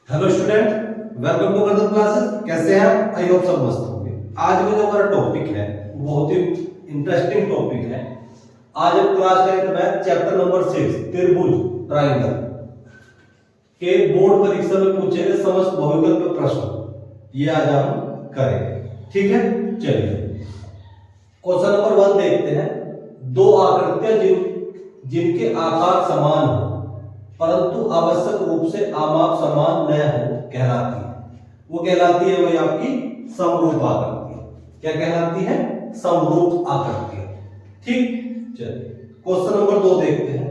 Hello student, welcome to other classes. कैसे हैं आप? आई होप सब मस्त होंगे। आज का जो हमारा टॉपिक है बहुत ही इंटरेस्टिंग टॉपिक है। आज हम क्लास 10 में चैप्टर नंबर 6 त्रिभुज ट्रायंगल के बोर्ड परीक्षा में पूछे गए समस्त बहुविकल्प प्रश्न ये आज हम करेंगे। ठीक है, चलिए क्वेश्चन नंबर 1 देखते हैं। दो आकृतियां जिनके आकार समान हो परंतु आवश्यक रूप से आमाप समान न हो कहलाती है। वो कहलाती है वही आपकी समरूप आकृति। क्या कहलाती है? समरूप आकृति। ठीक, चलिए क्वेश्चन नंबर 2 देखते हैं।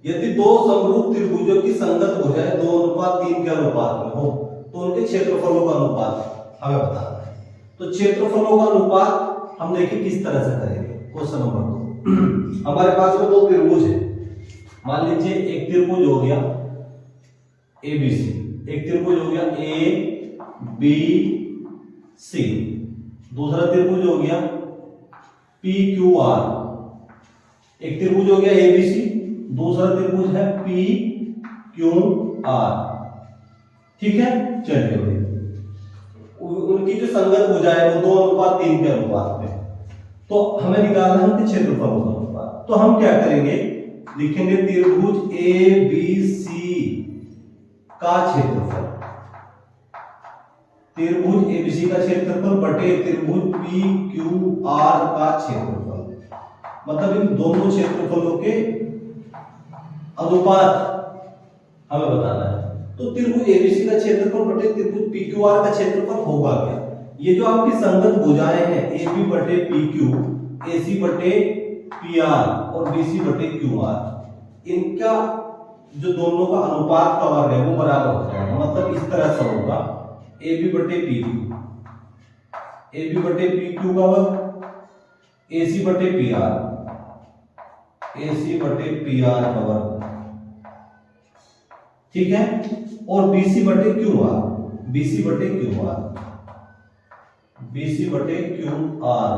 यदि दो समरूप त्रिभुजों की संगत भुजाएं 2:3 के अनुपात में हो तो उनके क्षेत्रफलों का अनुपात हमें बताना है। तो क्षेत्रफलों का अनुपात हम देखिए किस तरह से करेंगे। क्वेश्चन नंबर 2 हमारे पास में दो त्रिभुज है। मान लीजिए एक त्रिभुज हो गया ABC, एक त्रिभुज हो गया ABC, दूसरा त्रिभुज हो गया PQR। एक त्रिभुज हो गया ABC, दूसरा त्रिभुज है PQR। ठीक है, चलिए उनकी जो संगत भुजाएं है वो 2:3 के अनुपात में। तो हमें निकालना है उनके क्षेत्रफलों का अनुपात। तो हम क्या करेंगे, लिखेंगे त्रिभुज ABC का क्षेत्रफल, त्रिभुज ABC का क्षेत्रफल बटे त्रिभुज PQR का क्षेत्रफल। मतलब इन दोनों क्षेत्रफलों के अनुपात हमें बताना है। तो त्रिभुज ABC का क्षेत्रफल बटे त्रिभुज PQR का क्षेत्रफल होगा क्या? ये जो आपकी संगत भुजाएं हैं AB बटे PQ, AC बटे PR और BC बटे QR, इनका जो दोनों का अनुपात का वर्ग है वो बराबर हो जाएगा। मतलब इस तरह से होगा AB बटे PQ, AB बटे PQ का वर्ग, AC बटे PR, AC बटे PR का वर्ग। ठीक है, और BC बटे QR, BC बटे QR, BC बटे QR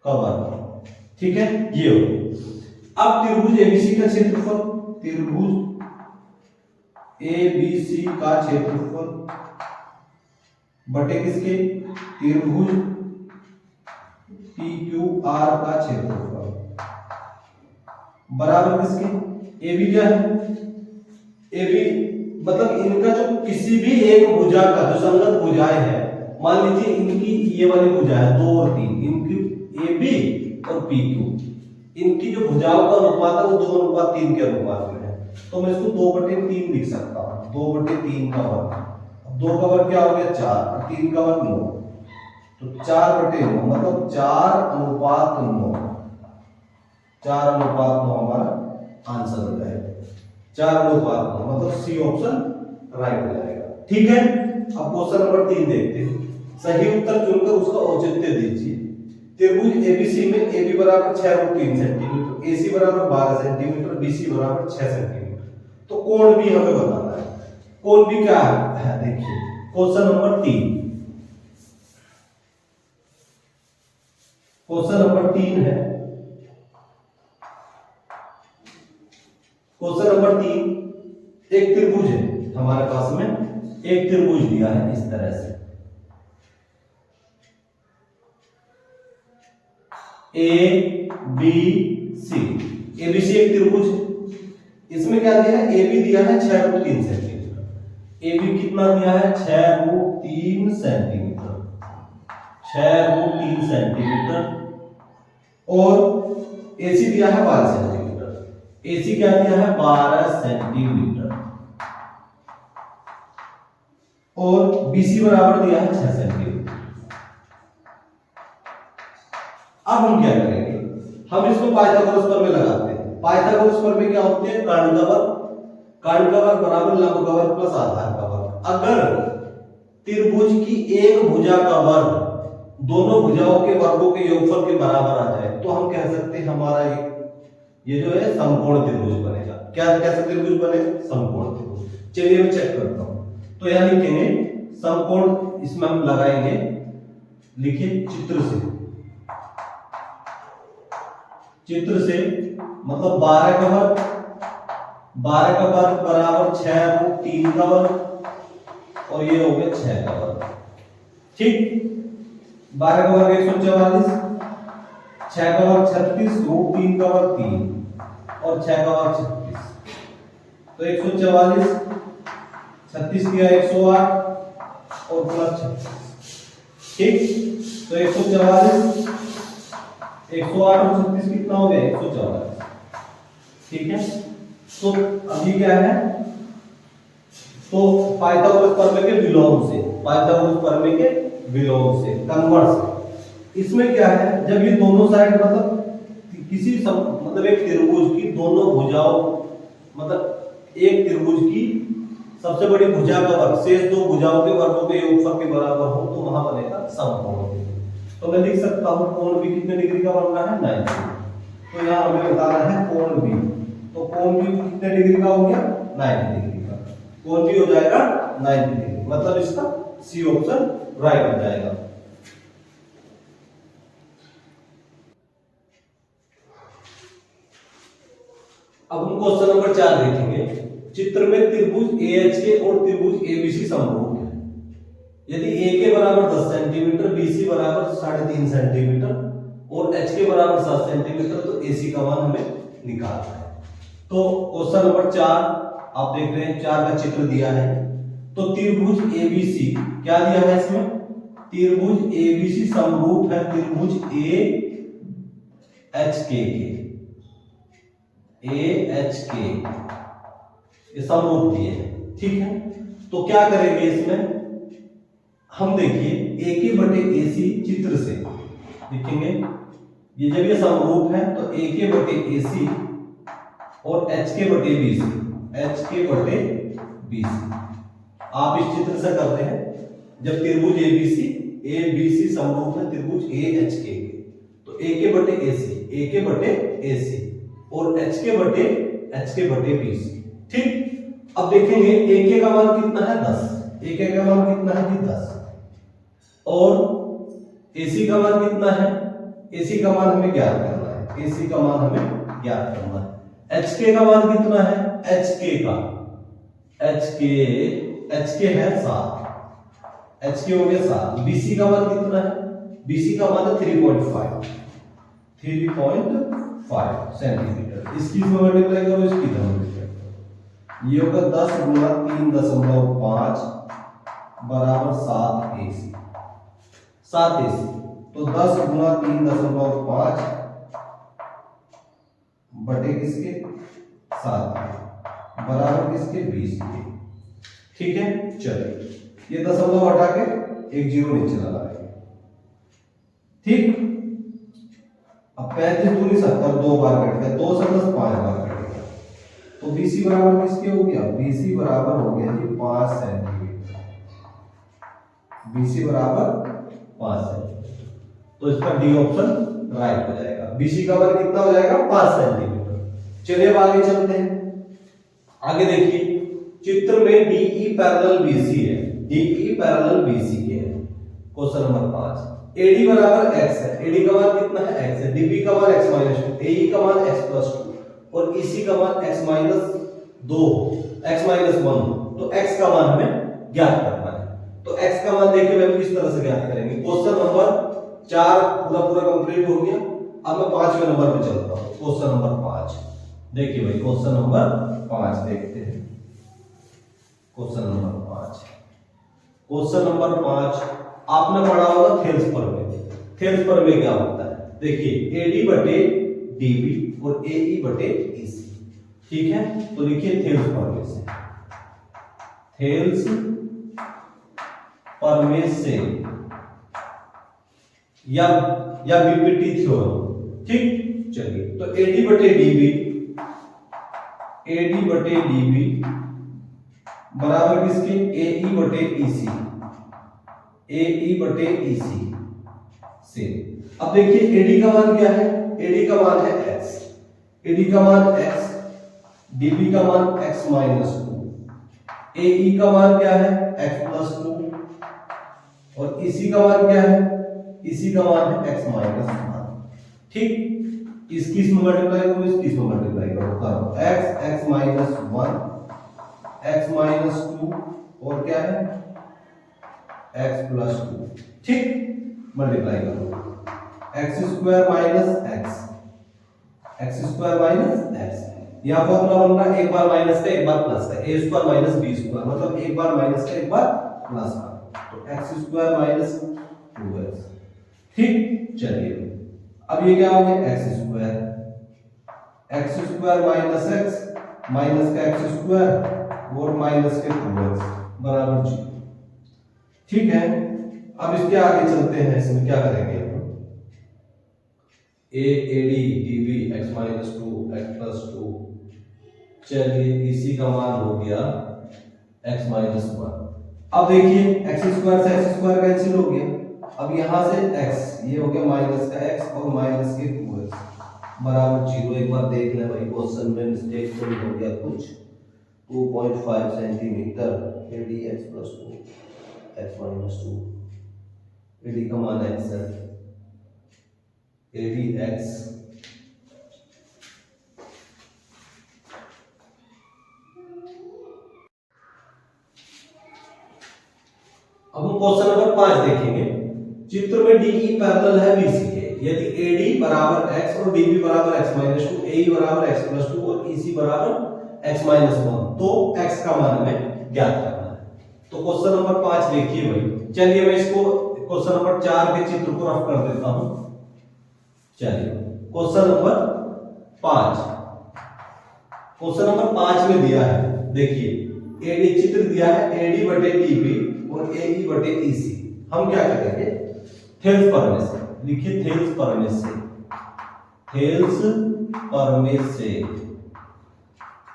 का वर्ग। ठीक है, ये हो। अब त्रिभुज ABC का क्षेत्रफल, त्रिभुज ABC का क्षेत्रफल बटे किसके? त्रिभुज PQR का क्षेत्रफल बराबर किसके? AB क्या है? AB मतलब इनका जो किसी भी एक भुजा का जो संगत भुजाएं है, मान लीजिए इनकी ये वाली भुजा है 2 और 3, इनकी AB और PQ, इनकी जो भुजाओं का अनुपात है वो 2:3 के अनुपात में है। तो मैं इसको 2/3 लिख सकता हूं, 2/3 का वर्ग। 2 का वर्ग क्या हो गया? 4, और 3 का वर्ग 9, तो 4/9 मतलब 4:9, 4:9 हमारा आंसर हो जाएगा। 4:9 मतलब सी ऑप्शन राइट हो जाएगा। ठीक है, अब क्वेश्चन नंबर 3 देखते हैं। सही उत्तर चुनकर उसका औचित्य दीजिए। त्रिभुज ABC में AB बराबर 6√3 सेंटीमीटर, AC बराबर 12 सेंटीमीटर, BC बराबर 6 सेंटीमीटर। तो कोण भी हमें बताना है। कोण भी क्या है? देखिए क्वेश्चन नंबर 3, क्वेश्चन नंबर 3 है। क्वेश्चन नंबर 3, एक त्रिभुज है हमारे पास में, एक त्रिभुज दिया है इस तरह से ABC। ABC एक त्रिभुज है। इसमें क्या दिया है? AB दिया है 6√3 सेंटीमीटर। AB कितना दिया है? 6√3 सेंटीमीटर, 6√3 सेंटीमीटर। और AC दिया है 12 सेंटीमीटर। AC क्या दिया है? 12 सेंटीमीटर। और BC बराबर दिया है 6 सेंटीमीटर। अब हम क्या करेंगे? हम इसको पाइथागोरस प्रमेय लगाते हैं। पाइथागोरस प्रमेय क्या होते हैं? कर्ण का वर्ग, कर्ण का वर्ग बराबर लंब का वर्ग प्लस आधार का वर्ग। अगर त्रिभुज की एक भुजा का वर्ग दोनों भुजाओं के वर्गों के योगफल के बराबर आ जाए तो हम कह सकते हैं हमारा ये जो है समकोण त्रिभुज बनेगा। क्या कैसा त्रिभुज बनेगा? समकोण त्रिभुज। चलिए मैं चेक करता हूं। तो यहां लिखेंगे समकोण, इसमें हम लगाएंगे, लिखिए चित्र से, चित्र से मतलब 12 का वर्ग 12 का वर्ग बराबर 6 रूट 3 का वर्ग और ये हो गया 6 का वर्ग। ठीक, 12 का वर्ग 144, 6 का वर्ग 36, रूट 3 का वर्ग 3 और 6 का वर्ग 36। तो 144, 36 किया 108 और प्लस 36। ठीक, तो 144, 108 और 36 कितना हो गया 144। ठीक है, तो अभी क्या है, तो पाइथागोरस प्रमेय के विलोम से, पाइथागोरस प्रमेय के विलोम से कन्वर्स। इसमें क्या है, जब ये दोनों साइड मतलब किसी मतलब एक त्रिभुज की दोनों भुजाओं, मतलब एक त्रिभुज की सबसे बड़ी भुजा का वर्ग शेष दो भुजाओं के वर्गों के योगफल के बराबर हो तो वहां बनेगा समकोण। तो मैं लिख सकता हूं कोण भी कितने डिग्री का बन रहा है 90। तो यहां हमें बताना है कोण भी, तो कोण भी कितने डिग्री का हो गया 90 डिग्री का। कोण भी हो जाएगा 90 डिग्री, मतलब इसका सी ऑप्शन राइट हो जाएगा। अब हम क्वेश्चन नंबर 4 देखेंगे। चित्र में त्रिभुज AHK और त्रिभुज ABC समरूप है। यदि A के बराबर 10 सेंटीमीटर, BC बराबर 3.5 सेंटीमीटर और H के बराबर 7 सेंटीमीटर, तो AC का मान हमें निकालना है। तो क्वेश्चन नंबर 4 आप देख रहे हैं, 4 का चित्र दिया है। तो त्रिभुज ABC क्या दिया है इसमें, त्रिभुज ABC समरूप है त्रिभुज AHK के, AHK ये समरूप दिए हैं। ठीक है, तो क्या करेंगे इसमें हम, देखिए AK बटे AC चित्र से लिखेंगे। ये जब ये समरूप है तो AK बटे AC और HK बटे BC, HK बटे BC आप इस चित्र से करते हैं। जब त्रिभुज ABC समरूप है त्रिभुज AHK के, तो AK बटे AC और HK बटे BC। ठीक, अब देखेंगे AK का मान कितना है 10, AK का मान कितना है 10 और AC का मान कितना है, AC का मान हमें ज्ञात करना है, AC का मान हमें ज्ञात करना है। HK का मान कितना है, HK है 7, HK हो गया 7। BC का मान कितना है, BC का मान है 3.5 सेंटीमीटर। इसकी मल्टीप्लाई करो, इसकी मल्टीप्लाई करो, ये होगा 10 गुणा 3.5 बराबर 7 AC। तो 10 गुणा 3.5 बटे किसके 7 बराबर किसके 20 के। ठीक है, चलिए ये दशमलव हटा के एक जीरो नीचे लगा देंगे। ठीक, अब 35 दूनी 70 दो बार कट गया, 2 से 10 5 बार कट गया, तो BC बराबर किसके हो गया, BC बराबर हो गया जी 5 सेंटीमीटर। BC बराबर 5 सेंटीमीटर, तो इसका डी ऑप्शन राइट हो जाएगा। BC का मान कितना हो जाएगा 5 सेंटीमीटर। चलिए अब आगे चलते हैं। आगे देखिए, चित्र में DE पैरेलल BC है, DE पैरेलल BC के है। क्वेश्चन नंबर 5, AD बराबर x है, AD का मान कितना है x है, DB का मान x - 2, AE का मान x + 2 और EC का मान x - 2 x - 1। तो x का मान हमें ज्ञात करना है। तो x का मान देखिए मैं किस तरह से ज्ञात करेंगे। क्वेश्चन नंबर 4 पूरा कंप्लीट हो गया। अब मैं 5वें नंबर पे चलता हूं। क्वेश्चन नंबर 5 देखिए भाई, क्वेश्चन नंबर 5 देखते हैं। क्वेश्चन नंबर 5, क्वेश्चन नंबर 5 आपने पढ़ा होगा थेल्स प्रमेय। थेल्स प्रमेय क्या होता है, देखिए AD बटे DB और AE बटे EC। ठीक है, तो लिखिए थेल्स प्रमेय से, थेल्स प्रमेय से या बीपीटी थ्योरम। ठीक, चलिए तो AD बटे DB बराबर किसके AE बटे EC, AE बटे EC से। अब देखिए AD का मान क्या है, AD का मान है x, AD का मान x, DB का मान x - 2, AE का मान क्या है x + 2 और EC का मान क्या है, EC का मान है x - 1। ठीक, इसकी इसमें मल्टीप्लाई करो, इसकी इसमें मल्टीप्लाई करो, x माइनस 1 x माइनस 2 और क्या है x प्लस 2। ठीक, मल्टीप्लाई करो x square minus x square minus x. यह फॉर्मूला बन रहा है एक बार माइनस का एक बार प्लस का, ए स्क्वायर माइनस बी स्क्वायर, मतलब एक बार माइनस का एक बार प्लस का, तो एक्स स्क्वायर माइनस 2x। ठीक, चलिए अब ये क्या हो गया x square minus x minus का एक्स स्क्वायर और माइनस के 2x बराबर 0। ठीक है, अब इसके आगे चलते हैं, इसमें क्या करेंगे हम a d d b x minus 2 x plus 2। चलिए इसी का मान हो गया x माइनस 1। अब देखिए एक्स स्क्वायर से एक्स स्क्वायर कैंसिल हो गया, अब यहां से x ये हो गया माइनस का x और माइनस के 2x बराबर 0। एक बार देख ले भाई क्वेश्चन में मिस्टेक तो नहीं हो गया कुछ। 2.5 centimetre A D x plus 2 x minus 2, A D का मान x है, ए डी एक्स अब हम क्वेश्चन नंबर 5 देखेंगे। चित्र में DE पैरेलल है BC के, यदि AD बराबर x और DB बराबर x माइनस 2, AE बराबर x प्लस 2 और EC बराबर x माइनस 1, तो x का मान हमें ज्ञात करना है। तो क्वेश्चन नंबर 5 देखिए भाई। चलिए मैं इसको क्वेश्चन नंबर 4 के चित्र को रफ कर देता हूं। चलिए क्वेश्चन नंबर 5, क्वेश्चन नंबर 5 में दिया है, देखिए AD चित्र दिया है AD बटे DB और AE बटे EC। हम क्या करेंगे, थेल्स प्रमेय से लिखिए, थेल्स प्रमेय से, थेल्स प्रमेय से,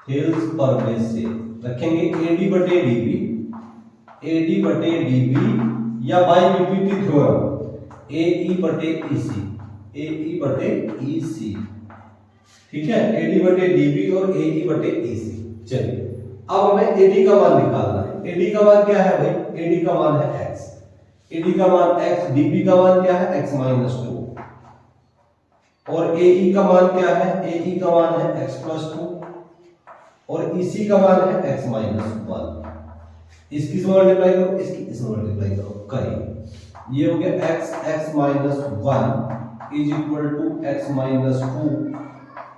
थेल्स प्रमेय से रखेंगे AD बटे DB, AD बटे DB या बाय पीपीटी थ्योरम AE बटे EC, AE बटे EC। ठीक है, AD बटे DB और AE बटे EC। चलिए अब हमें AD का मान निकालना है। AD का मान क्या है भाई, AD का मान है x, AD का मान x, DB का मान क्या है x माइनस 2 और AE का मान क्या है, AE का मान है x प्लस 2 और EC का मान है x माइनस 1। इसकी से मल्टीप्लाई करो, इसकी इससे मल्टीप्लाई करो, करिए ये हो गया x minus 1 is equal to x minus 2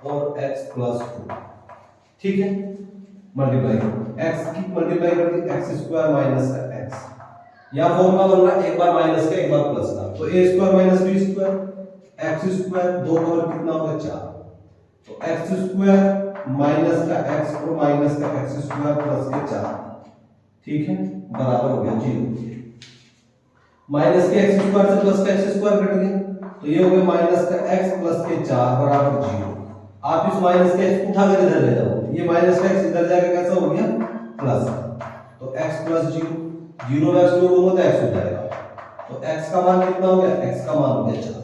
और x प्लस 2। ठीक है, मल्टीप्लाई करो, x की मल्टीप्लाई कर दी एक्स स्क्वायर माइनस का x, या फॉर्मूला बन रहा है एक बार माइनस का एक बार प्लस का, तो a square minus b square x square 2 का वर्ग कितना होगा 4, तो एक्स स्क्वायर माइनस का x और माइनस का x स्क्वायर प्लस के 4। ठीक है, बराबर हो गया 0। माइनस के x स्क्वायर से प्लस का x स्क्वायर कट गया, तो ये हो गया माइनस का x प्लस के 4 बराबर 0। आप इस माइनस के x उठा कर इधर ले जाओ, ये माइनस का x इधर जाकर कैसा हो गया प्लस, तो x प्लस 0, 0 में x जोड़ूंगा तो x हो जाएगा, तो x का मान कितना हो गया, x का मान हो गया 4।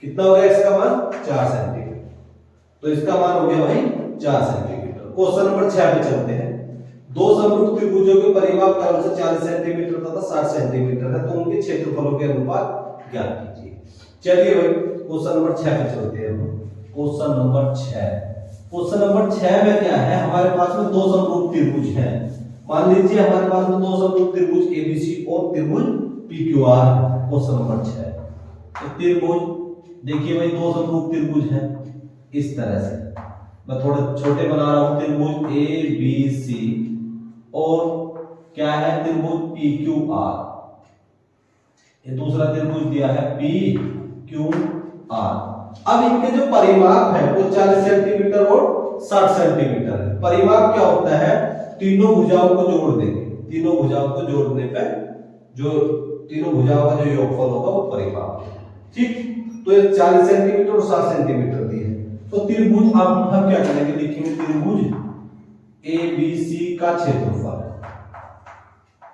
कितना हो गया x का मान 4 सेंटीमीटर, तो इसका मान हो गया भाई 4 सेंटीमीटर। क्वेश्चन नंबर 6 पे चलते हैं। दो समरूप त्रिभुजों के परिमाप क्रम से 40 सेंटीमीटर तथा 60 सेंटीमीटर है, तो उनके क्षेत्रफलों के अनुपात ज्ञात कीजिए। चलिए भाई क्वेश्चन नंबर 6 पे चलते हैं। क्वेश्चन नंबर 6, क्वेश्चन नंबर 6 में क्या है, हमारे पास में दो समरूप त्रिभुज हैं। मान लीजिए हमारे पास में दो समरूप त्रिभुज ABC और त्रिभुज PQR। क्वेश्चन नंबर 6, तो त्रिभुज देखिए भाई दो समरूप त्रिभुज हैं इस तरह से, मैं थोड़े छोटे बना रहा हूं, त्रिभुज ABC और क्या है त्रिभुज PQR। ये दूसरा त्रिभुज दिया है PQR। अब इनके जो परिमाप है वो 40 सेंटीमीटर और 60 सेंटीमीटर है। परिमाप क्या होता है, तीनों भुजाओं को जोड़ देंगे, तीनों भुजाओं को जोड़ने पे जो तीनों भुजाओं का जो योगफल होगा वो परिमाप है। ठीक, तो ये 40 सेंटीमीटर और 60 सेंटीमीटर दिए, तो त्रिभुज आप हम क्या करेंगे, लिखेंगे त्रिभुज ABC का क्षेत्रफल,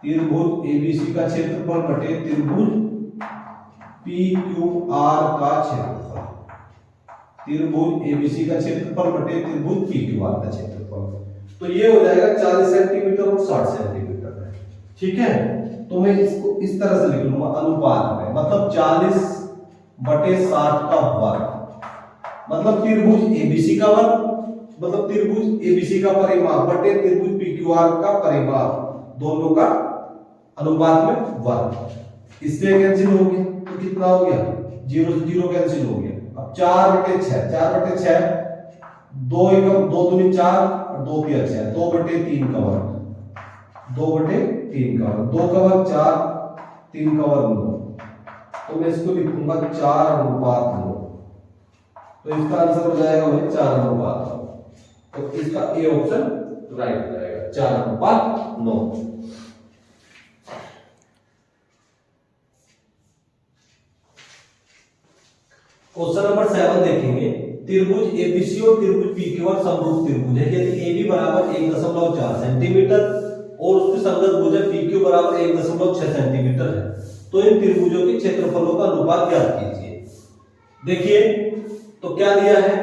त्रिभुज ABC का क्षेत्रफल बटे त्रिभुज PQR का क्षेत्रफल, त्रिभुज ABC का क्षेत्रफल बटे त्रिभुज PQR का क्षेत्रफल। तो ये हो जाएगा 40 सेंटीमीटर और 60 सेंटीमीटर है। ठीक है, तो मैं इसको इस तरह से लिख लूंगा अनुपात में, मतलब 40 बटे 60 का वर्ग, मतलब त्रिभुज ABC का वर्ग मतलब त्रिभुज एबीसी का परिमाप बटे त्रिभुज पीक्यूआर का परिमाप, दोनों का अनुपात में वर्ग। इससे कैंसिल हो गया तो कितना हो गया, 0 से 0 कैंसिल हो गया। अब 4/6, 4/6 2 एकम 2 दूनी 4 और 2 तिया 6, 2/3 का वर्ग, 2/3 का वर्ग, 2 का वर्ग 4, 3 का वर्ग 9। तो मैं इसको लिखूंगा 4/9। तो इसका आंसर हो जाएगा भाई 4/9। तो इसका ए ऑप्शन राइट हो जाएगा, 4/9। क्वेश्चन नंबर 7 देखेंगे। त्रिभुज एबीसी और त्रिभुज पीक्यूआर समरूप त्रिभुज है। यदि एबी बराबर 1.4 सेंटीमीटर और उसकी संगत भुजा पीक्यू बराबर 1.6 सेंटीमीटर है, तो इन त्रिभुजों के क्षेत्रफलों का अनुपात ज्ञात कीजिए। देखिए तो क्या दिया है,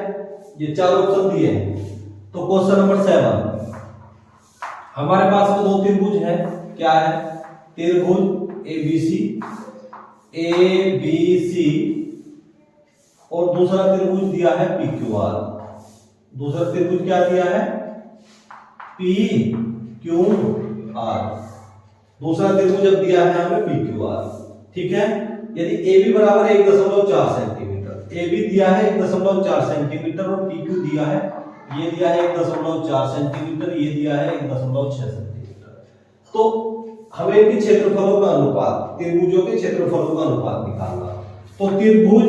ये 4 ऑप्शन दिए हैं। तो क्वेश्चन नंबर 7, हमारे पास में 2 त्रिभुज है। क्या है, त्रिभुज एबीसी और दूसरा त्रिभुज दिया है पीक्यूआर। दूसरा त्रिभुज क्या दिया है, पीक्यूआर। दूसरा त्रिभुज अब दिया है हमें पीक्यूआर। ठीक है, यदि AB बराबर 1.4 सेंटीमीटर, AB दिया है 1.4 सेंटीमीटर और PQ दिया है, ये दिया है 1.4 सेंटीमीटर, ये दिया है 1.6 सेंटीमीटर। तो हमें इनके क्षेत्रफलों का अनुपात, त्रिभुजों के क्षेत्रफलों का अनुपात निकालना। तो त्रिभुज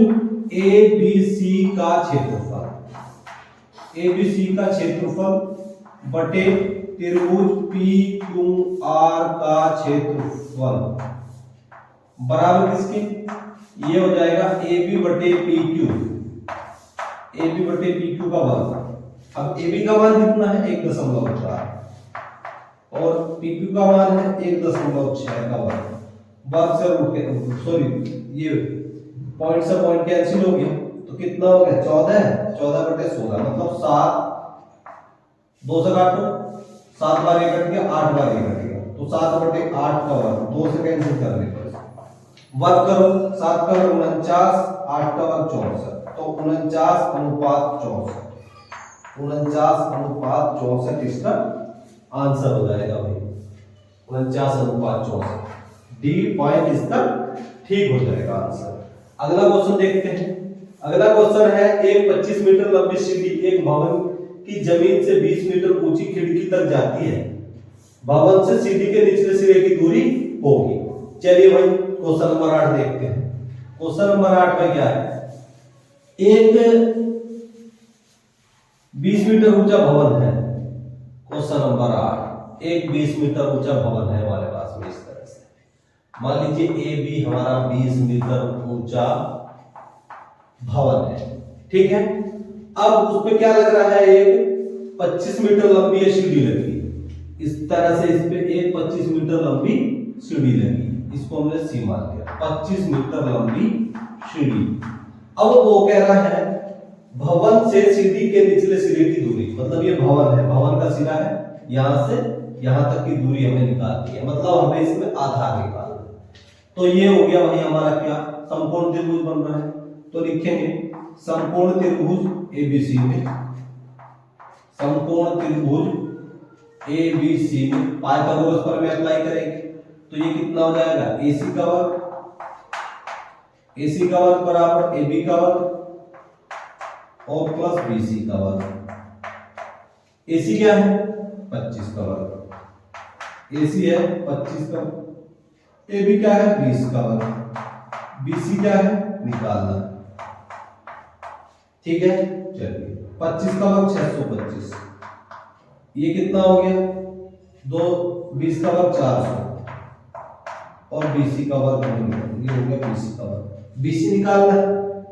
ABC का क्षेत्रफल, ABC का क्षेत्रफल बटे त्रिभुज PQR का क्षेत्रफल बराबर किसके, ये हो जाएगा AB बटे PQ, AB बटे PQ का वर्ग। अब AB का मान कितना है, 1.4 और PQ का मान है 1.6 का वर्ग से रूट के, सॉरी ये पॉइंट से पॉइंट कैंसिल हो गया। तो कितना हो गया, 14/16 मतलब 7, 2 से काटो, 7 बार ये कट गया, 8 बार ये कट गया, तो 7/8 का वर्ग, 2 से कैंसिल करने पर वर्ग करो, 7 का वर्ग 49, 8 का वर्ग 64, तो 49/64, 49/64 इसका आंसर हो जाएगा भाई, 49/64। डी पॉइंट इसका ठीक हो जाएगा आंसर। अगला क्वेश्चन देखते हैं। अगला क्वेश्चन है, एक 25 मीटर लंबी सीढ़ी एक भवन की जमीन से 20 मीटर ऊंची खिड़की तक जाती है। भवन से सीढ़ी के निचले सिरे की दूरी होगी। चलिए भाई क्वेश्चन नंबर 8 देखते हैं। क्वेश्चन नंबर 8 में क्या है, एक 20 मीटर ऊंचा भवन है। क्वेश्चन नंबर 8, एक 20 मीटर ऊंचा भवन है हमारे पास में। इस तरह से मान लीजिए ए बी हमारा 20 मीटर ऊंचा भवन है। ठीक है, अब उस पे क्या लग रहा है, एक 25 मीटर लंबी सीढ़ी लगी। इस तरह से इस पे एक 25 मीटर लंबी सीढ़ी लगी, इसको हमने सी मान लिया, 25 मीटर लंबी सीढ़ी। अब वो कह रहा है भवन से सीढ़ी के निचले सिरे की दूरी, मतलब ये भवन है, भवन का सिरा है, यहां से यहां तक की दूरी हमें निकालनी है, मतलब हमें इसमें आधार निकालना है। तो ये हो गया भाई हमारा क्या, समकोण त्रिभुज बन रहा है। तो लिखेंगे समकोण त्रिभुज एबीसी में, समकोण त्रिभुज एबीसी में पाइथागोरस पर में अप्लाई करेंगे। तो ये कितना हो जाएगा, AC का वर्ग, AC का वर्ग बराबर AB का वर्ग और प्लस BC का वर्ग। AC क्या है, 25 का वर्ग, AC है 25 का, AB क्या है 20 का वर्ग, BC क्या है निकालना। ठीक है, चलिए 25 का वर्ग 625, ये कितना हो गया, 2 20 का वर्ग 400 और BC का वर्ग ये हो गया, BC का वर्ग, BC निकालना है,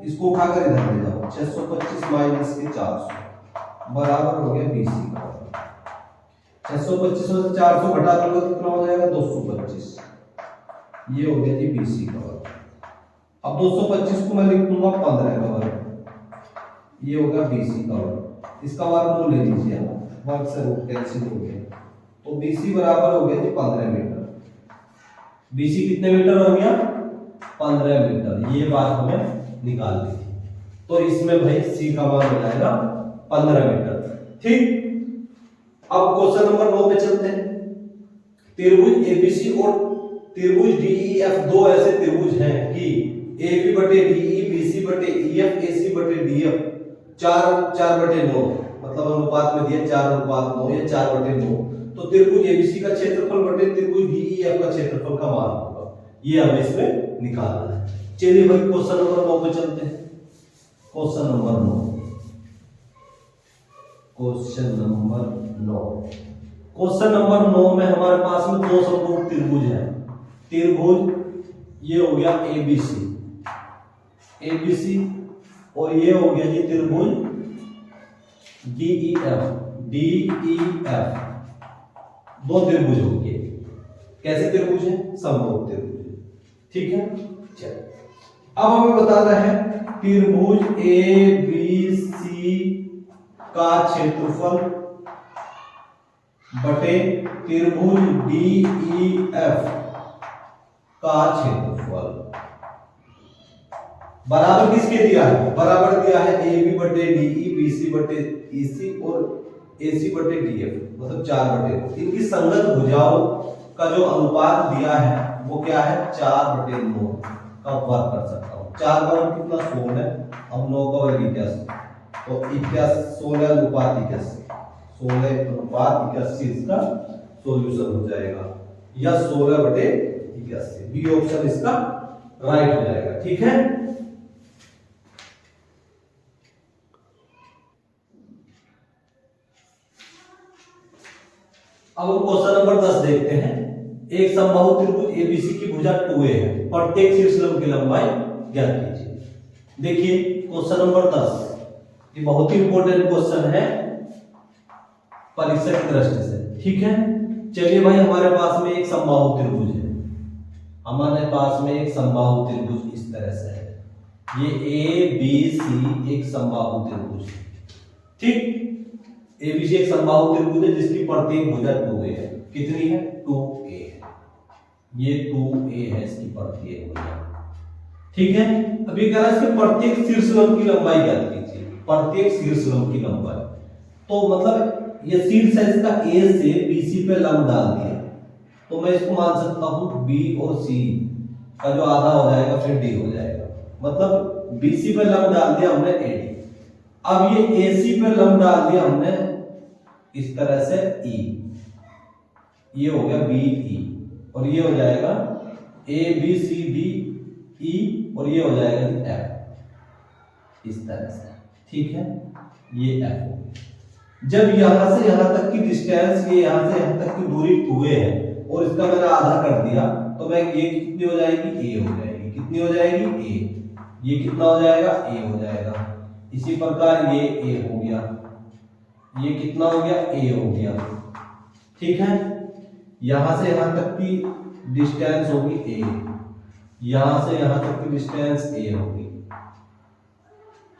इसको उठाकर इधर ले जाओ, 625 माइनस के 400 बराबर हो गया BC का वर्ग। 625 में से 400 घटा दोगे कितना हो जाएगा, 225, ये हो गया जी BC का वर्ग। अब 225 को मैं लिख दूंगा 15 का वर्ग, ये होगा BC का वर्ग, इसका वर्गमूल ले लीजिए, वर्ग से रूट कैंसिल हो गया, तो BC बराबर हो गया जी 15 मीटर। BC कितने मीटर हो गया, 15 मीटर, ये बात हमें निकालनी थी। तो इसमें भाई C का मान हो जाएगा 15 मीटर। ठीक, अब क्वेश्चन नंबर 9 पे चलते हैं। त्रिभुज एबीसी और त्रिभुज डीईएफ दो ऐसे त्रिभुज हैं कि एबी बटे डीई, बीसी बटे ईएफ, एसी बटे डीएफ 4/9 मतलब अनुपात में दिया 4/9 या 4/9। तो त्रिभुज एबीसी का क्षेत्रफल बटे त्रिभुज डीईएफ का क्षेत्रफल का मान होगा, ये हमें इसमें निकालना है। चलिए भाई क्वेश्चन नंबर 9 पे चलते हैं। Question number 9, question number 9, question number 9 में हमारे पास में दो समकोण त्रिभुज है। त्रिभुज ये हो गया एबीसी, एबीसी, और ये हो गया जी त्रिभुज डीईएफ, डीईएफ। दो त्रिभुज हो गए। कैसे त्रिभुज है? समकोण त्रिभुज। ठीक है, चलिए अब हमें बताना है त्रिभुज एबीसी का क्षेत्रफल बटे त्रिभुज डीईएफ का क्षेत्रफल बराबर किसके दिया है? बराबर दिया है AB बटे DE, BC बटे EC और AC बटे DF, मतलब 4/9। इनकी संगत भुजाओं का जो अनुपात दिया है वो क्या है? 4/9 का वर्ग कर सकता हूँ। 4 वर्ग कितना? 16। अब 9 का वर्ग 81, तो 16 अनुपात 81, 16 अनुपात 81 इसका सॉल्यूशन हो जाएगा, या 16/81। बी ऑप्शन इसका राइट हो जाएगा। ठीक है, अब हम क्वेश्चन नंबर 10 देखते हैं। एक समबाहु त्रिभुज एबीसी की भुजा 2a है, प्रत्येक शीर्षलंब की लंबाई ज्ञात कीजिए। देखिए क्वेश्चन नंबर 10, ये बहुत ही इंपॉर्टेंट क्वेश्चन है परीक्षा की दृष्टि से। ठीक है, चलिए भाई हमारे पास में एक समबाहु त्रिभुज है, हमारे पास में एक समबाहु त्रिभुज इस तरह से है। ये ए बी सी एक समबाहु त्रिभुज है। ठीक, एबीसी एक समबाहु त्रिभुज है जिसकी प्रत्येक भुजा 2a है। कितनी है? 2a है। ये 2a है इसकी प्रत्येक भुजा। ठीक है, अभी कह रहा है इसके प्रत्येक शीर्षलंब की लंबाई ज्ञात कीजिए। प्रत्येक शीर्षलंब की लंबाई, तो मतलब ये शीर्ष है इसका, a से BC पे लंब डाल दिया, तो मैं इसको मान सकता हूं B और C का जो आधा हो जाएगा फिर D हो जाएगा, मतलब BC पे लंब डाल दिया हमने AD। अब ये AC पे लंब डाल दिया हमने इस तरह से E, ये हो गया BE, और ये हो जाएगा ABCDE, और ये हो जाएगा F इस तरह से। ठीक है, ये F हो गया। जब यहां से यहां तक की डिस्टेंस, ये यहां से यहां तक की दूरी 2a है और इसका मैंने आधा कर दिया, तो मैं ये कितनी हो जाएगी? A हो जाएगी। कितनी हो जाएगी? A। ये कितना हो जाएगा? A हो जाएगा। इसी प्रकार ये A हो गया, ये कितना हो गया? A हो गया। ठीक है, यहां से यहां तक की डिस्टेंस होगी A, यहां से यहां तक की डिस्टेंस A होगी।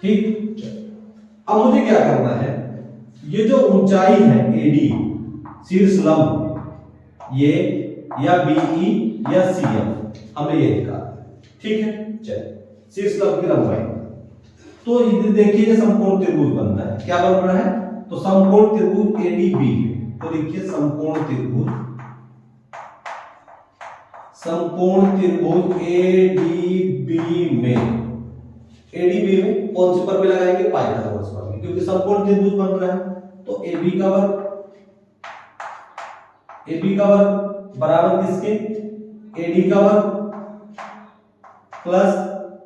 ठीक, अब मुझे क्या करना है? ये जो ऊंचाई है AD शीर्षलंब, ये या BE या CF, हमें ये निकालना है। ठीक है, चलिए शीर्षलंब की लंबाई, तो इधर देखिए समकोण त्रिभुज बन रहा है। क्या बन रहा है? तो समकोण त्रिभुज ADB, तो देखिए समकोण त्रिभुज, समकोण त्रिभुज ADB में, ADB में कौन से पर भी लगाएंगे? पाइथागोरस पर, क्योंकि समकोण त्रिभुज बन रहा है। तो AB का वर्ग, AB का वर्ग बराबर किसके? AD का वर्ग प्लस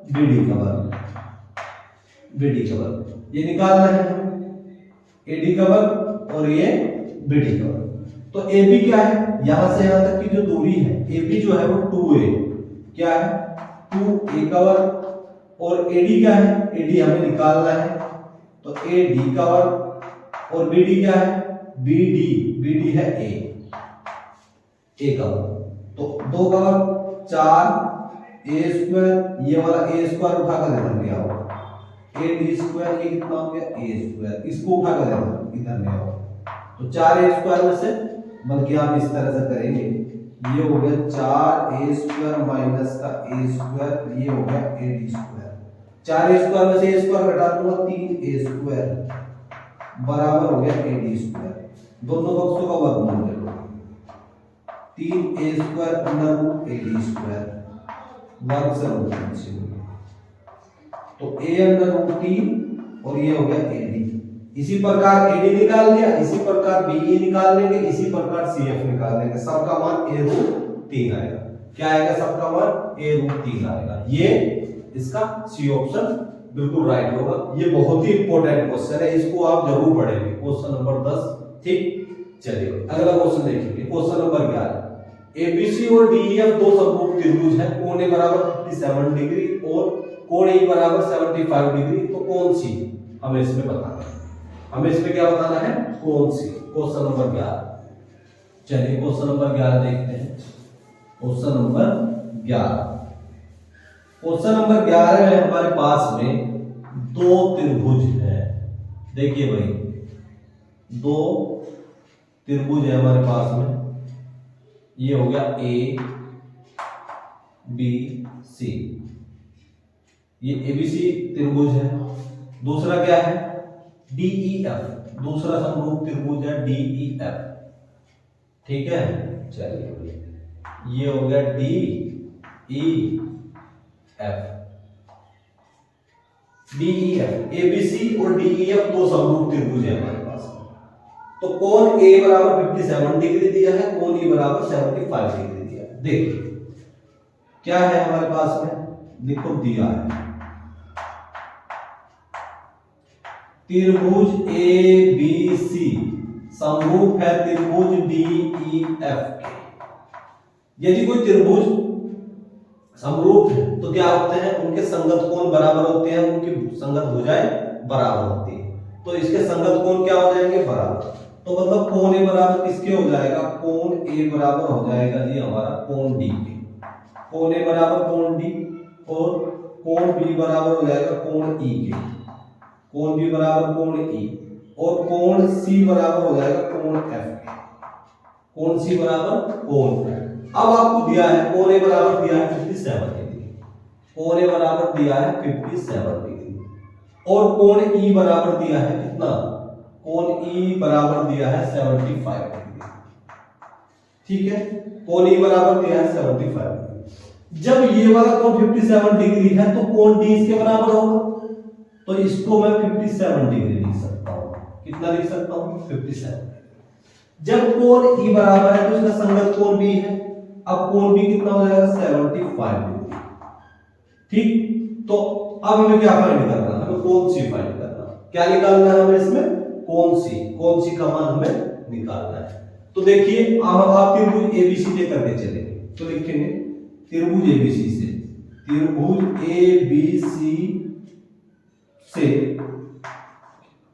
BD का वर्ग, BD का वर्ग, ये निकालना है AD का वर्ग और ये BD का वर्ग। तो AB क्या है? यहां से यहां तक की जो दूरी है AB जो है वो 2a, क्या है? 2a का वर्ग, और AD क्या है? AD हमें निकालना है, तो AD का वर्ग, और BD क्या है? BD, BD है A का वर्ग, तो 2 का वर्ग 4a², ये वाला a² उठाकर इधर ले आओ, AD², ये कितना हो गया? a², इसको उठाकर इधर ले आओ, तो 4a² में से, बल्कि आप इस तरह से करेंगे, ये हो गया 4a² माइनस का a², ये हो गया AD²। 4a² में से a² घटा दूंगा 3a², बराबर हो गया AD स्क्वायर, दोनों पक्षों का वर्गमूल ले लो, 3A square under root AD square वर्ग से रूट कैंसिल हो गया, तो A अंडर रूट 3 और ये हो गया AD। इसी प्रकार AD निकाल लिया, इसी प्रकार BE निकाल लेंगे, इसी प्रकार CF निकाल लेंगे, सबका मान A रूट 3 आएगा। क्या आएगा? सबका मान A रूट 3 आएगा। ये इसका सी ऑप्शन बिल्कुल राइट होगा। ये बहुत ही इंपॉर्टेंट क्वेश्चन है, इसको आप जरूर पढ़ेंगे। Question number 10। ठीक, चलिए अगला क्वेश्चन देखेंगे। क्वेश्चन नंबर 11, ABC और DEF दो समरूप त्रिभुज है, कोण A बराबर 57 डिग्री और कोण E बराबर 75 डिग्री, तो कौन सी हमें इसमें बताना है? हमें इसमें क्या बताना है? कौन सी? Question number 11। चलिए क्वेश्चन नंबर 11 देखते हैं। क्वेश्चन नंबर 11, क्वेश्चन नंबर 11 में हमारे पास में दो त्रिभुज है। देखिए भाई, दो त्रिभुज है हमारे पास में, ये हो गया ABC, ये ABC त्रिभुज है। दूसरा क्या है? DEF, दूसरा समरूप त्रिभुज है DEF। ठीक है, चलिए ये हो गया DEF, ABC और DEF दो समरूप त्रिभुज है हमारे पास में। तो कोण A बराबर 57 डिग्री दिया है, कोण E बराबर 75 डिग्री दिया है। देखिए क्या है हमारे पास में, देखो दिया है त्रिभुज ABC समरूप है त्रिभुज DEF के। यदि कोई त्रिभुज समरूप है तो क्या होते हैं? उनके संगत कोण बराबर होते हैं, उनकी संगत भुजाएं बराबर होती है। तो इसके संगत कोण क्या हो जाएंगे? बराबर। तो मतलब कोण A बराबर किसके हो जाएगा? कोण A बराबर हो जाएगा जी हमारा कोण D के। कोण A बराबर कोण D और कोण B बराबर हो जाएगा कोण E के। कोण B बराबर कोण E और कोण C बराबर हो जाएगा कोण F के। कोण C बराबर कोण F। अब आपको दिया है कोण A बराबर दिया है 57 डिग्री, कोण A बराबर दिया है 57 डिग्री और कोण E बराबर दिया है कितना? कोण E बराबर दिया है 75 डिग्री। ठीक है, कोण E बराबर दिया है 75 डिग्री। जब ये वाला कोण 57 डिग्री है तो कोण D इसके बराबर होगा, तो इसको मैं 57 डिग्री लिख सकता हूं। कितना लिख सकता हूं? 57। जब कोण E बराबर है तो इसका संगत कोण B है, अब कोण B कितना हो जाएगा? 75 डिग्री। ठीक, तो अब हमें क्या फाइंड करना है? हमें कोण C फाइंड करना है। क्या निकालना है हमें इसमें? कोण C। कोण C का मान हमें निकालना है। तो देखिए अब आप त्रिभुज ABC लेकर के चलेंगे, तो लिखेंगे त्रिभुज ABC से, त्रिभुज ABC से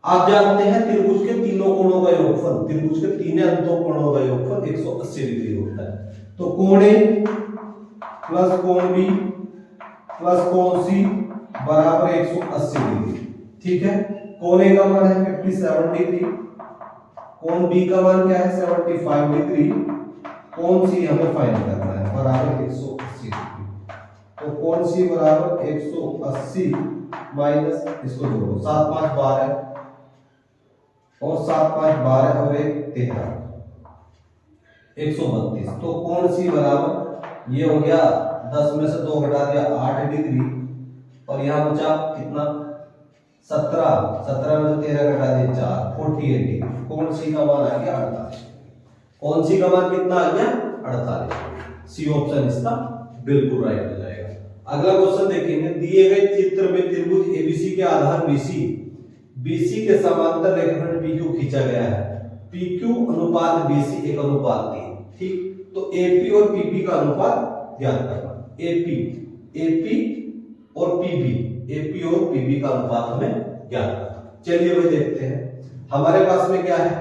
आप जानते हैं त्रिभुज के तीनों कोणों का योगफल, त्रिभुज के तीनों अंतों कोणों का योगफल 180 डिग्री होता है। तो कोण A प्लस कोण B प्लस कोण C बराबर 180 डिग्री। ठीक है, कोण A का मान है 57 डिग्री, कोण B का मान क्या है? 75 डिग्री, कोण C हमें फाइंड करना है बराबर 180 डिग्री। तो कोण C बराबर 180 माइनस इसको जोड़ो, 7 5 12 और 7 5 12 और 1 13, 132। तो कोण C बराबर ये हो गया 10 में से 2 घटा दिया 8 डिग्री और यहां बचा कितना? 17, 17 में से 13 घटा दिया 4, 48 डिग्री। कोण C का मान आ गया 48। कोण C का मान कितना आ गया? 48। सी ऑप्शन इसका बिल्कुल राइट हो जाएगा। अगला क्वेश्चन देखेंगे। दिए गए चित्र में त्रिभुज ABC के आधार BC के समांतर रेखाखंड PQ खींचा गया है। PQ अनुपात BC 1:3। ठीक, तो AP और PP का अनुपात ज्ञात करना। AP और PB का अनुपात हमें ज्ञात करना। चलिए भाई देखते हैं हमारे पास में क्या है।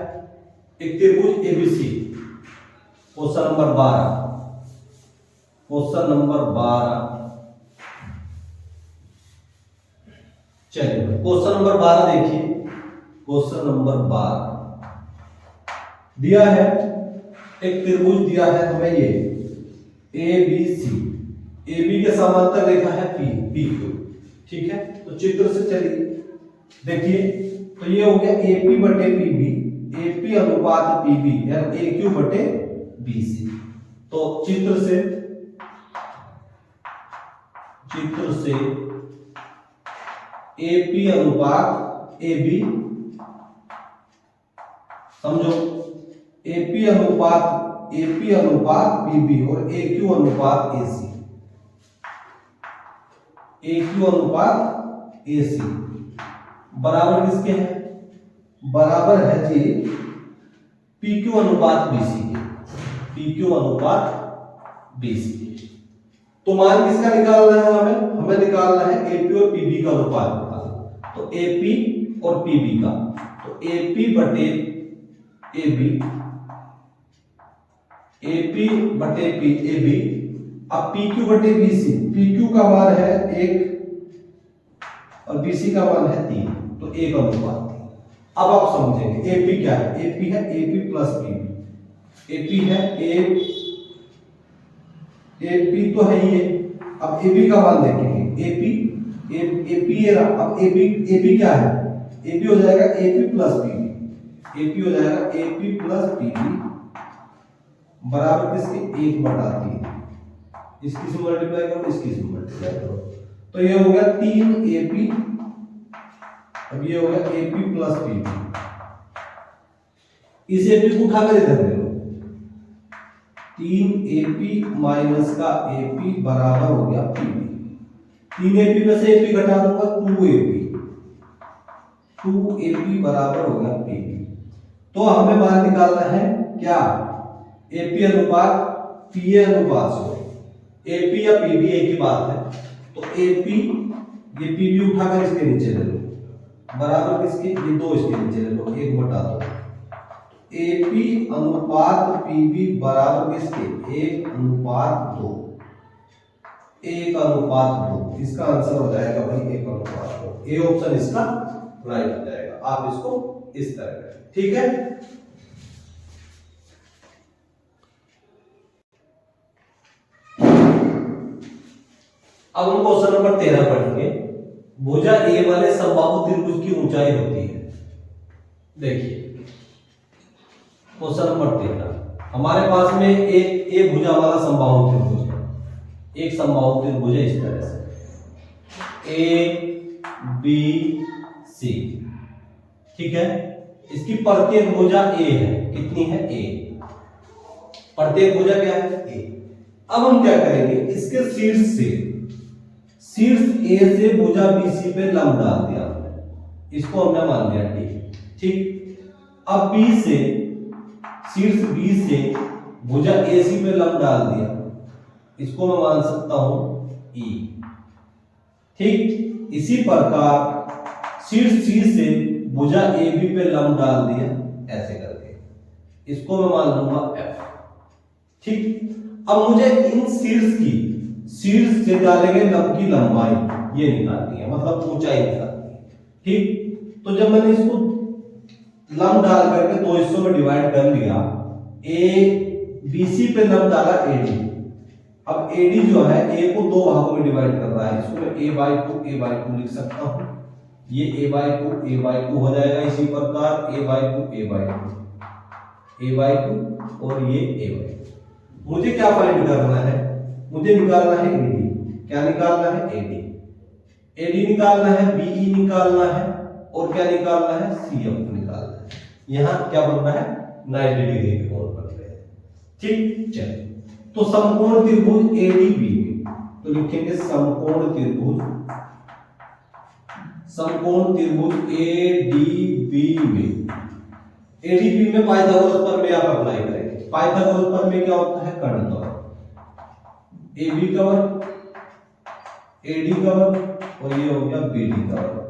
एक त्रिभुज ABC, question number 12, question number 12। चलिए क्वेश्चन नंबर 12 देखिए। क्वेश्चन नंबर 12 दिया है, एक त्रिभुज दिया है हमें ये ABC, AB के समांतर रेखा है PQ। ठीक है, तो चित्र से चलिए देखिए तो ये हो गया AP बटे PB, AP अनुपात PB यानी AQ बटे BC। तो चित्र से AP अनुपात AB, समझो AP अनुपात PB और AQ अनुपात AC, AQ अनुपात AC बराबर किसके है? बराबर है जी PQ अनुपात BC के, PQ अनुपात BC। तो मान किसका निकालना है? हमें निकालना है AP और PB का अनुपात निकालना। तो AP और PB का, तो AP बटे AB, AP बटे AB, अब PQ बटे BC, PQ का मान है 1 और BC का मान है 3, तो 1 अनुपात 3। अब आप समझेंगे AP क्या है? AP है AP प्लस PB, AP है AP तो है ही है। अब AB का मान देखेंगे, AP ये रहा। अब AB क्या है? AB हो जाएगा AP प्लस PB, AP हो जाएगा AP प्लस PB बराबर किसके? 1/3। इसकी से मल्टीप्लाई करो, इसकी से मल्टीप्लाई करो, तो ये हो गया 3AP। अब ये हो गया AP प्लस PB। इस AP को उठाकर इधर ले लो, 3AP माइनस का AP बराबर हो गया PB। 3AP में से AP घटा दूंगा 2AP बराबर हो गया PB। तो हमें मान निकालना है क्या? AP अनुपात PA अनुपात से, AP या PB एक ही बात है। तो AP, ये PB उठाकर इसके नीचे ले लो, बराबर किसके? ये 2 इसके नीचे ले लो, 1/2। AP अनुपात PB बराबर किसके? 1/2, 1/2। इसका आंसर हो जाएगा भाई 1/2। ए ऑप्शन इसका राइट हो जाएगा। आप इसको इस तरह करें, ठीक है। अब हम क्वेश्चन नंबर 13 पढ़ेंगे। भुजा ए वाले समबाहु त्रिभुज की ऊंचाई होती है। देखिए क्वेश्चन नंबर 13, हमारे पास में एक भुजा वाला समबाहु त्रिभुज है। एक समबाहु त्रिभुज है इस तरह से ABC, ठीक है। इसकी प्रत्येक भुजा A है। कितनी है? A। प्रत्येक भुजा क्या है? A। अब हम क्या करेंगे? इसके शीर्ष A से भुजा BC पे लंब डाल दिया हमने, इसको हमने मान लिया D, ठीक। अब शीर्ष B से भुजा AC पे लंब डाल दिया, इसको मैं मान सकता हूं E, ठीक। इसी प्रकार शीर्ष C से भुजा AB पे लंब डाल दिया ऐसे करके, इसको मैं मान लूंगा F, ठीक। अब मुझे इन शीर्ष से डाले गए लंब की लंबाई ये निकालनी है, मतलब ऊंचाई निकालनी है, ठीक। तो जब मैंने इसको लंब डाल करके 2 हिस्सों में डिवाइड कर लिया, BC पे लंब डाला AD। अब AD जो है A को 2 भागों में डिवाइड कर रहा है, इसको मैं A/2 लिख सकता हूं। ये A/2 हो जाएगा। इसी प्रकार A/2 और ये A/2। मुझे क्या फाइंड करना है? मुझे निकालना है AD। क्या निकालना है? AD निकालना है, BE निकालना है और क्या निकालना है? CF निकालना है। यहां क्या बन रहा है? 90 डिग्री के कोण बन रहे हैं, ठीक। चलिए, तो समकोण त्रिभुज ADB में तो लिखेंगे समकोण त्रिभुज ADB में पाइथागोरस प्रमेय आप अप्लाई करेंगे। पाइथागोरस प्रमेय क्या होता है? कर्ण का वर्ग, AB का वर्ग, AD का वर्ग और ये हो गया BD का वर्ग।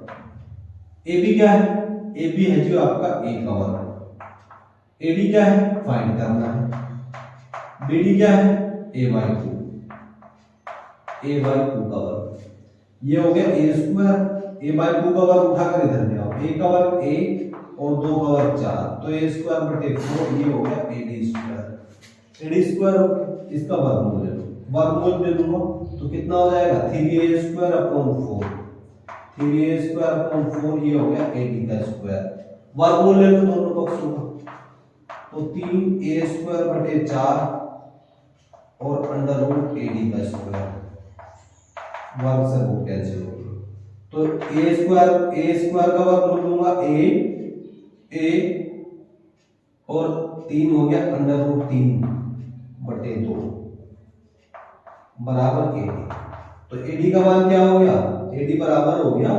AB क्या है? AB है जो आपका A का वर्ग। AD क्या है? फाइंड करना है। BD क्या है? A/2 का वर्ग। ये हो गया A²। A/2 का वर्ग उठाकर इधर ले आओ, A का वर्ग A और 2 का वर्ग 4, तो A²/4 ये हो गया AD²। इसका वर्गमूल ले लो, वर्गमूल ले लूंगा तो कितना हो जाएगा? 3A² / 4, 3a² अपॉन 4 ये हो गया AD का स्क्वायर, वर्गमूल ले लो दोनों पक्षों का, तो 3a² बटे 4 और अंडर रूट AD का स्क्वायर, वर्ग से वो कैंसिल हो गया, तो a² का वर्गमूल लूंगा a और 3 हो गया अंडर रूट 3 बटे 2 बराबर AD। तो AD का मान क्या हो गया, AD बराबर हो गया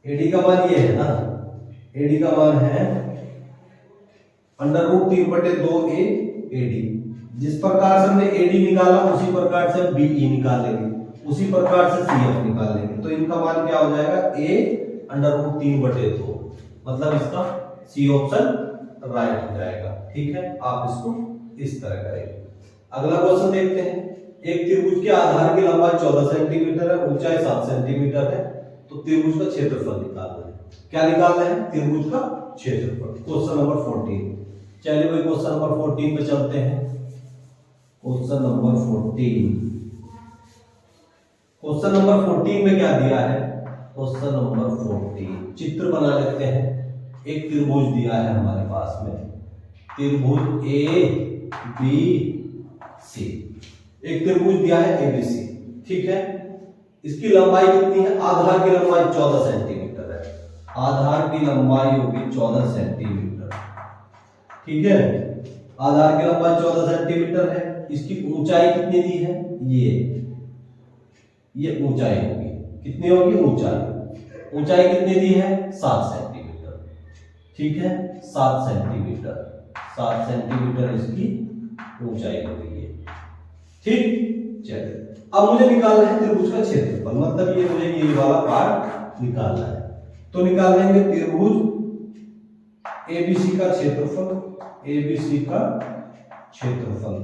AD का मान ये है ना, AD का मान है अंडर रूट 3 बटे 2 AD। जिस प्रकार से हमने AD निकाला उसी प्रकार से BE निकालेंगे, उसी प्रकार से CF निकालेंगे, तो इनका मान क्या हो जाएगा A अंडर रूट 3 बटे 2, मतलब इसका C ऑप्शन राइट हो जाएगा। ठीक है, आप इसको इस तरह करेंगे। अगला क्वेश्चन देखते हैं। एक त्रिभुज के आधार की लंबाई 14 सेंटीमीटर है, ऊंचाई 7 सेंटीमीटर है, तो त्रिभुज का क्षेत्रफल निकालना है। क्या निकालना है, त्रिभुज का क्षेत्रफल। Question number 14। चलिए भाई क्वेश्चन नंबर 14 पे चलते हैं। क्वेश्चन नंबर 14, क्वेश्चन नंबर 14 में क्या दिया है, क्वेश्चन नंबर 14 चित्र बना लेते हैं। एक त्रिभुज दिया है हमारे पास में, त्रिभुज ABC, एक त्रिभुज दिया है ABC। ठीक है, इसकी लंबाई कितनी है, आधार की लंबाई 14 सेंटीमीटर है, आधार की लंबाई होगी 14 सेंटीमीटर। ठीक है, आधार की लंबाई 14 सेंटीमीटर है। इसकी ऊंचाई कितनी दी है, ये ऊंचाई होगी, कितनी होगी ऊंचाई, ऊंचाई कितनी दी है 7 सेंटीमीटर। ठीक है, 7 सेंटीमीटर, 7 सेंटीमीटर इसकी ऊंचाई हो गई है। ठीक, चलिए अब मुझे निकालना है त्रिभुज का क्षेत्रफल, मतलब ये मुझे ये वाला पार्ट निकालना है। तो निकाल लेंगे त्रिभुज ABC का क्षेत्रफल, ABC का क्षेत्रफल।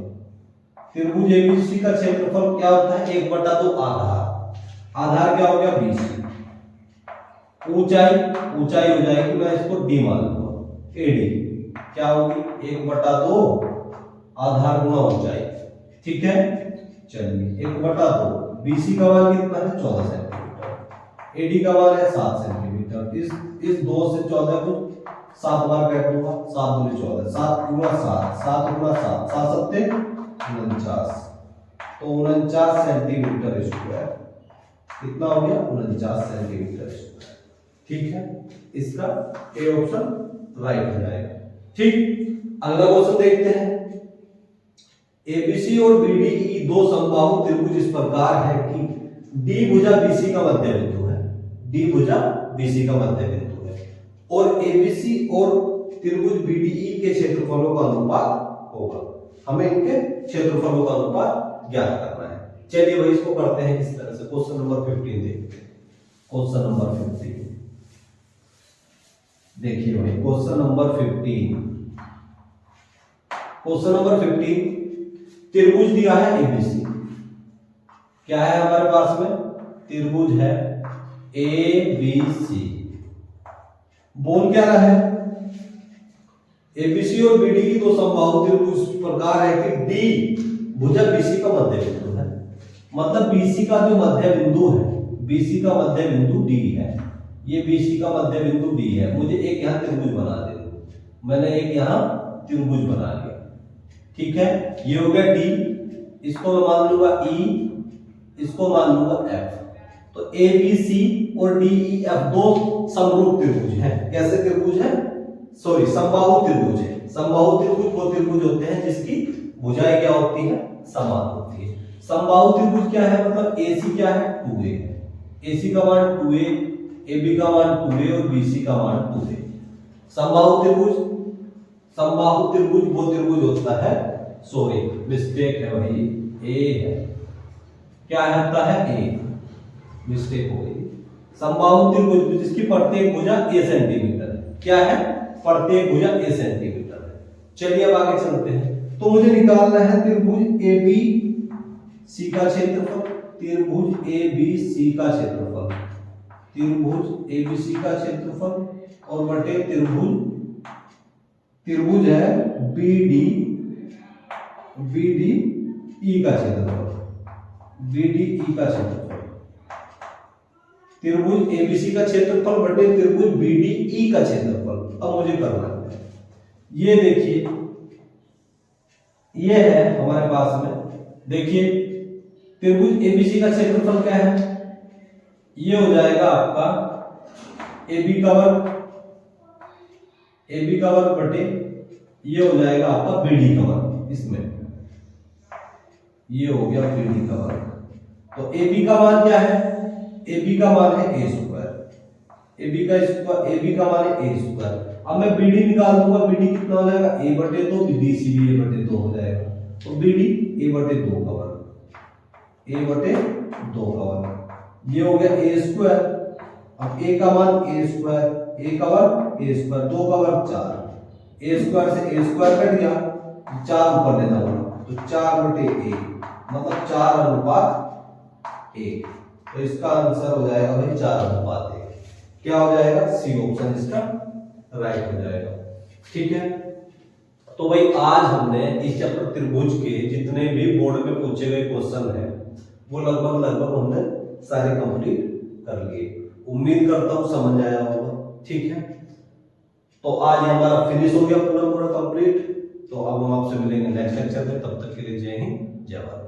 त्रिभुज ABC का क्षेत्रफल क्या होता है, 1/2 आधार, आधार क्या हो गया BC, ऊंचाई, ऊंचाई हो जाएगी, मैं इसको D मान लूंगा, AD क्या होगी 1/2 आधार गुणा ऊंचाई। ठीक है, चलिए 1/2, BC का मान कितना है 14 सेंटीमीटर, AD का मान है 7 सेंटीमीटर। इस 2 से 14 को 7 बार काट दूंगा, 7 दूनी 14, 7 गुणा 7, 7 गुणा 7, 7 सत्ते 49, तो 49 सेंटीमीटर स्क्वायर, कितना हो गया 49 सेंटीमीटर स्क्वायर। ठीक है, इसका ए ऑप्शन राइट हो जाएगा। ठीक, अगला क्वेश्चन देखते हैं। ABC और BDE दो समबाहु त्रिभुज इस प्रकार है कि D भुजा BC का मध्य बिंदु है, D भुजा BC का मध्य बिंदु है, और ABC और त्रिभुज BDE के क्षेत्रफलों का अनुपात होगा। हमें इनके क्षेत्रफलों का अनुपात ज्ञात करना है। चलिए भाई इसको करते हैं किस तरह से। क्वेश्चन नंबर 15 देखते हैं। क्वेश्चन नंबर 15 देखिए भाई, क्वेश्चन नंबर 15, क्वेश्चन नंबर 15 त्रिभुज दिया है ABC। क्या है हमारे पास में, त्रिभुज है ABC। बोल क्या रहा है, ABC और BD की दो समबाहु त्रिभुज इस प्रकार है कि D भुजा BC का मध्य बिंदु है, मतलब BC का जो मध्य बिंदु है, BC का मध्य बिंदु D है, ये BC का मध्य बिंदु D है। मुझे एक यहां त्रिभुज बना दे, मैंने एक यहां त्रिभुज बना लिया। ठीक है, ये हो गया D, इसको मैं मान लूंगा E, इसको मान लूंगा F। तो ABC और DEF दो समरूप त्रिभुज हैं। कैसे त्रिभुज है, सॉरी समबाहु त्रिभुज है। समबाहु त्रिभुज वो त्रिभुज होते हैं जिसकी भुजाएं क्या होती है, समान होती है। समबाहु त्रिभुज क्या है, मतलब AC क्या है 2A है, AC का मान 2A, AB का मान 2A और BC का मान 2A। समबाहु त्रिभुज, समबाहु त्रिभुज वो त्रिभुज होता है, सॉरी मिस्टेक है भाई, A है, क्या होता है A, मिस्टेक हो गई। समबाहु त्रिभुज जिसकी प्रत्येक भुजा A सेंटीमीटर है, क्या है प्रत्येक भुजा A सेंटीमीटर है। चलिए अब आगे चलते हैं। तो मुझे निकालना है त्रिभुज ABC का क्षेत्रफल, त्रिभुज ABC का क्षेत्रफल, त्रिभुज ABC का क्षेत्रफल और बटे त्रिभुज, त्रिभुज है BDE का क्षेत्रफल, BDE का क्षेत्रफल, त्रिभुज एबीसी का क्षेत्रफल बटे त्रिभुज BDE का क्षेत्रफल। अब मुझे करना है, ये देखिए ये है हमारे पास में, देखिए त्रिभुज एबीसी का क्षेत्रफल क्या है, ये हो जाएगा आपका AB का वर्ग, AB का वर्ग बटे ये हो जाएगा आपका BD का वर्ग, इसमें ये हो गया BD का वर्ग। तो AB का मान क्या है, AB का मान है a स्क्वायर, AB का मान है a स्क्वायर। अब मैं BD निकाल दूंगा, BD कितना हो जाएगा a बटे 2, BC भी a बटे 2 हो जाएगा, तो BD a बटे 2 का वर्ग, a बटे 2 का वर्ग, ये हो गया a स्क्वायर। अब a का मान a स्क्वायर, a का वर्ग a स्क्वायर, 2 का वर्ग 4, a स्क्वायर से a स्क्वायर कट गया, 4 ऊपर लेना होगा, तो 4 बटे a मतलब 4 अनुपात 1, तो इसका आंसर हो जाएगा भाई 4 अनुपात 1। क्या हो जाएगा, सी ऑप्शन इसका राइट हो जाएगा। ठीक है, तो भाई आज हमने इस चैप्टर त्रिभुज के जितने भी बोर्ड में पूछे गए क्वेश्चन हैं वो लगभग हमने सारे कंप्लीट कर लिए। उम्मीद करता हूं समझ आया होगा। ठीक है, तो आज हमारा फिनिश हो गया पूरा कंप्लीट। तो अब हम आपसे मिलेंगे नेक्स्ट लेक्चर में, तब तक के लिए जय हिंद जय भारत।